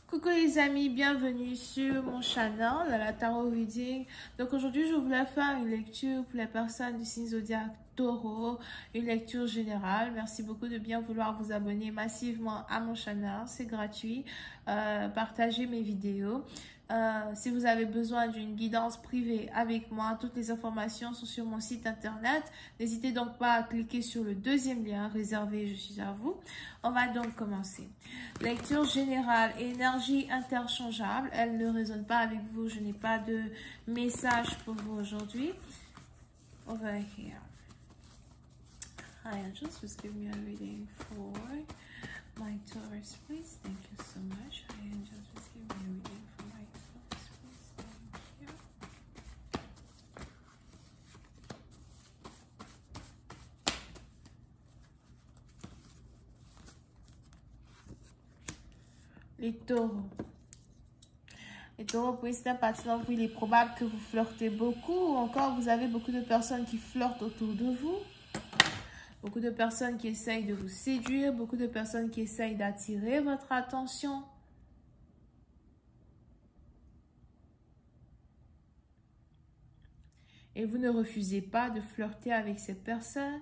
Coucou les amis, bienvenue sur mon channel, la Tarot Reading. Donc aujourd'hui, je voulais faire une lecture pour les personnes du signe zodiaque Taureau, une lecture générale. Merci beaucoup de bien vouloir vous abonner massivement à mon channel, c'est gratuit. Partagez mes vidéos. Si vous avez besoin d'une guidance privée avec moi, toutes les informations sont sur mon site internet. N'hésitez donc pas à cliquer sur le deuxième lien réservé, je suis à vous. On va donc commencer. Lecture générale, énergie interchangeable. Elle ne résonne pas avec vous, je n'ai pas de message pour vous aujourd'hui. Over here. Hi angels, just give me a reading for my Taurus, please. Thank you so much. Hi angels, just give me a reading for my Taurus, please. Thank you. Les taureaux. Les taureaux, pour certains partisans, il est probable que vous flirtez beaucoup ou encore vous avez beaucoup de personnes qui flirtent autour de vous. Beaucoup de personnes qui essayent de vous séduire, beaucoup de personnes qui essayent d'attirer votre attention. Et vous ne refusez pas de flirter avec ces personnes.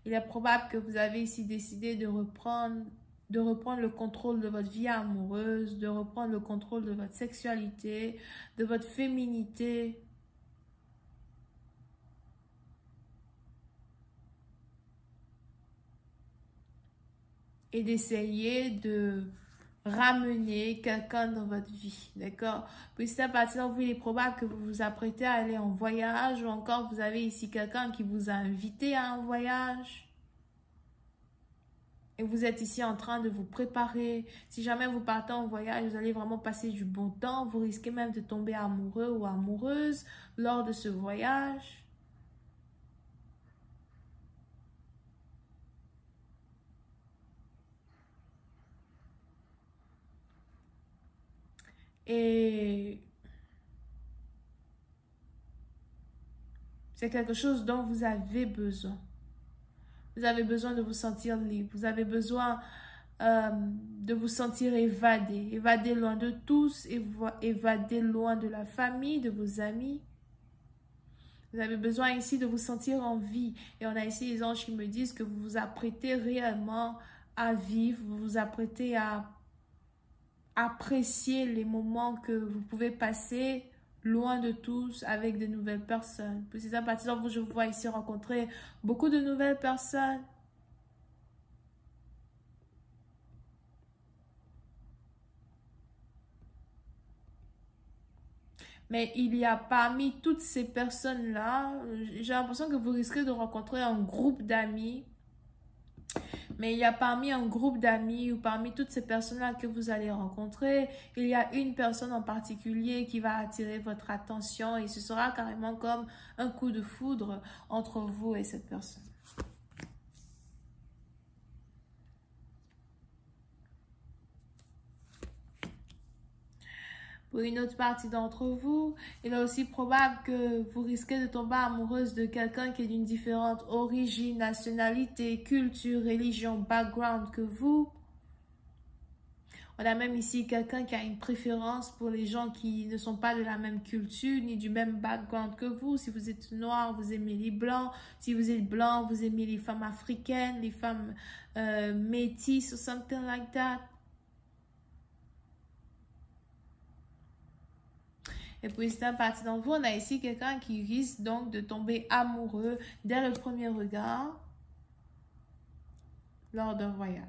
Il est probable que vous avez ici décidé de reprendre le contrôle de votre vie amoureuse, de reprendre le contrôle de votre sexualité, de votre féminité. Et d'essayer de ramener quelqu'un dans votre vie, d'accord? Puis c'est à partir de vous, il est probable que vous vous apprêtez à aller en voyage ou encore vous avez ici quelqu'un qui vous a invité à un voyage. Et vous êtes ici en train de vous préparer. Si jamais vous partez en voyage, vous allez vraiment passer du bon temps. Vous risquez même de tomber amoureux ou amoureuse lors de ce voyage. Et c'est quelque chose dont vous avez besoin. Vous avez besoin de vous sentir libre. Vous avez besoin de vous sentir évadé. Évadé loin de tous, évadé loin de la famille, de vos amis. Vous avez besoin ici de vous sentir en vie. Et on a ici les anges qui me disent que vous vous apprêtez réellement à vivre. Vous vous apprêtez à apprécier les moments que vous pouvez passer loin de tous avec de nouvelles personnes. Puis c'est à partir de vous, je vous vois ici rencontrer beaucoup de nouvelles personnes. Mais il y a parmi toutes ces personnes-là, j'ai l'impression que vous risquez de rencontrer un groupe d'amis. Mais il y a parmi un groupe d'amis ou parmi toutes ces personnes-là que vous allez rencontrer, il y a une personne en particulier qui va attirer votre attention et ce sera carrément comme un coup de foudre entre vous et cette personne. Pour une autre partie d'entre vous, il est aussi probable que vous risquez de tomber amoureuse de quelqu'un qui est d'une différente origine, nationalité, culture, religion, background que vous. On a même ici quelqu'un qui a une préférence pour les gens qui ne sont pas de la même culture ni du même background que vous. Si vous êtes noir, vous aimez les blancs. Si vous êtes blanc, vous aimez les femmes africaines, les femmes métisses ou something like that. Et pour certaines parties d'entre vous, on a ici quelqu'un qui risque donc de tomber amoureux dès le premier regard lors d'un voyage.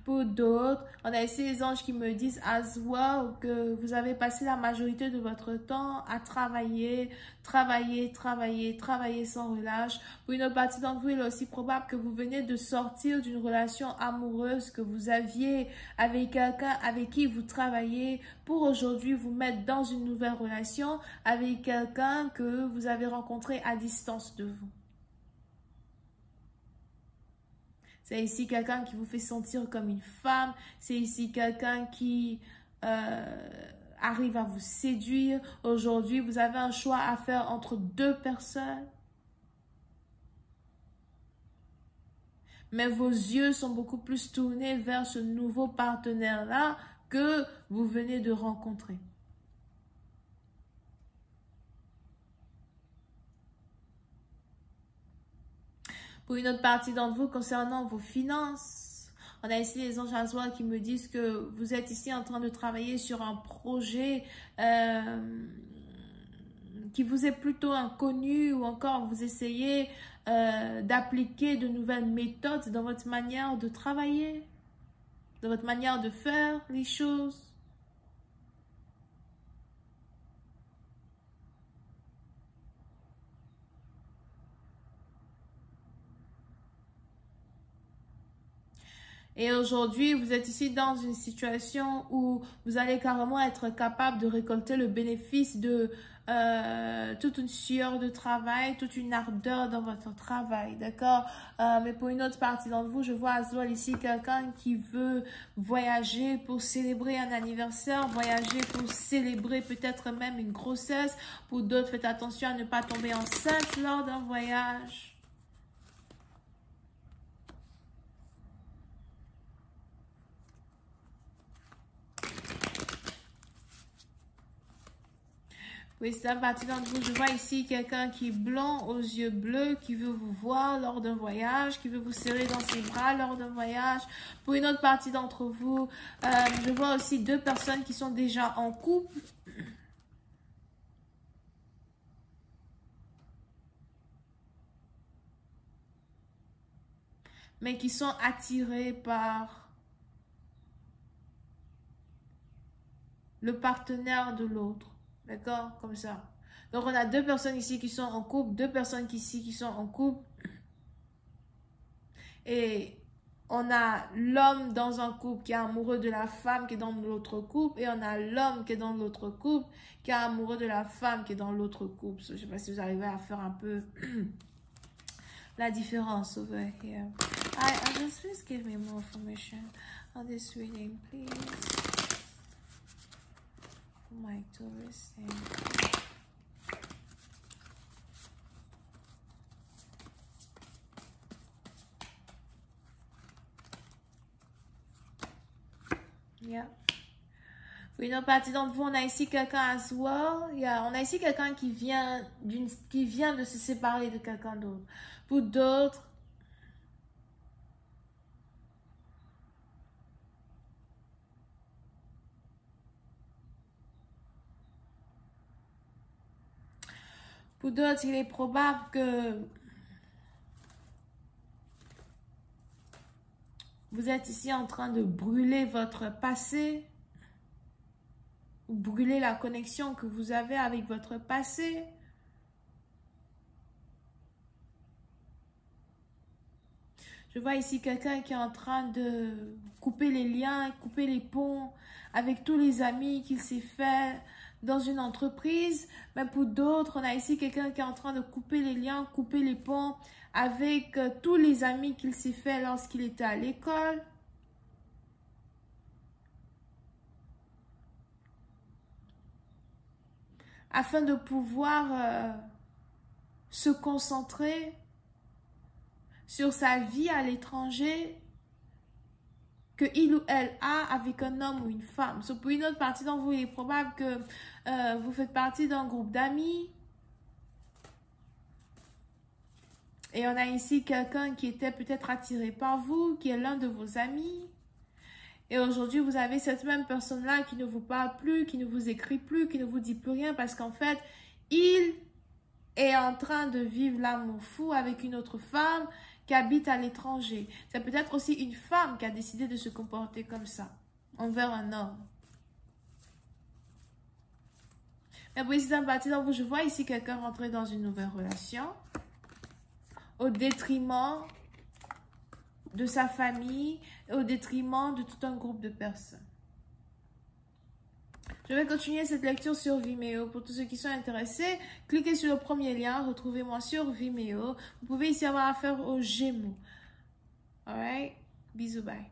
Pour d'autres, on a ici les anges qui me disent as well que vous avez passé la majorité de votre temps à travailler sans relâche. Pour une autre partie d'entre vous, il est aussi probable que vous venez de sortir d'une relation amoureuse que vous aviez avec quelqu'un avec qui vous travaillez pour aujourd'hui vous mettre dans une nouvelle relation avec quelqu'un que vous avez rencontré à distance de vous. C'est ici quelqu'un qui vous fait sentir comme une femme. C'est ici quelqu'un qui arrive à vous séduire. Aujourd'hui, vous avez un choix à faire entre deux personnes. mais vos yeux sont beaucoup plus tournés vers ce nouveau partenaire-là que vous venez de rencontrer. Pour une autre partie d'entre vous, concernant vos finances, on a ici les anges Azwa qui me disent que vous êtes ici en train de travailler sur un projet qui vous est plutôt inconnu, ou encore vous essayez d'appliquer de nouvelles méthodes dans votre manière de travailler, dans votre manière de faire les choses. Et aujourd'hui, vous êtes ici dans une situation où vous allez carrément être capable de récolter le bénéfice de toute une sueur de travail, toute une ardeur dans votre travail, d'accord? Mais pour une autre partie d'entre vous, je vois Azwal ici, quelqu'un qui veut voyager pour célébrer un anniversaire, voyager pour célébrer peut-être même une grossesse. Pour d'autres, faites attention à ne pas tomber enceinte lors d'un voyage. Oui, c'est un parti d'entre vous. Je vois ici quelqu'un qui est blanc aux yeux bleus, qui veut vous voir lors d'un voyage, qui veut vous serrer dans ses bras lors d'un voyage. Pour une autre partie d'entre vous, je vois aussi deux personnes qui sont déjà en couple. Mais qui sont attirés par le partenaire de l'autre. D'accord? Comme ça. Donc, on a deux personnes ici qui sont en couple, deux personnes ici qui sont en couple. Et on a l'homme dans un couple qui est amoureux de la femme qui est dans l'autre couple. Et on a l'homme qui est dans l'autre couple qui est amoureux de la femme qui est dans l'autre couple. Je ne sais pas si vous arrivez à faire un peu la différence over here. Just please give me more information on this reading, please. My tourist thing. Yeah. Oui, une autre partie d'entre vous, on a ici quelqu'un à soi. On a ici quelqu'un qui vient de se séparer de quelqu'un d'autre. Pour d'autres, il est probable que vous êtes ici en train de brûler votre passé, ou brûler la connexion que vous avez avec votre passé. Je vois ici quelqu'un qui est en train de couper les liens, couper les ponts avec tous les amis qu'il s'est fait dans une entreprise. Mais pour d'autres, on a ici quelqu'un qui est en train de couper les liens, couper les ponts avec tous les amis qu'il s'est fait lorsqu'il était à l'école. Afin de pouvoir se concentrer sur sa vie à l'étranger que il ou elle a avec un homme ou une femme. So, pour une autre partie d'entre vous, il est probable que vous faites partie d'un groupe d'amis. Et on a ici quelqu'un qui était peut-être attiré par vous, qui est l'un de vos amis. Et aujourd'hui, vous avez cette même personne-là qui ne vous parle plus, qui ne vous écrit plus, qui ne vous dit plus rien parce qu'en fait, il est en train de vivre l'amour fou avec une autre femme qui habite à l'étranger. C'est peut-être aussi une femme qui a décidé de se comporter comme ça envers un homme. Mais pour ici, d'un parti d'entre vous, je vois ici quelqu'un rentrer dans une nouvelle relation au détriment de sa famille et au détriment de tout un groupe de personnes. Je vais continuer cette lecture sur Vimeo. Pour tous ceux qui sont intéressés, cliquez sur le premier lien, retrouvez-moi sur Vimeo. Vous pouvez ici avoir affaire aux Gémeaux. Alright? Bisous, bye.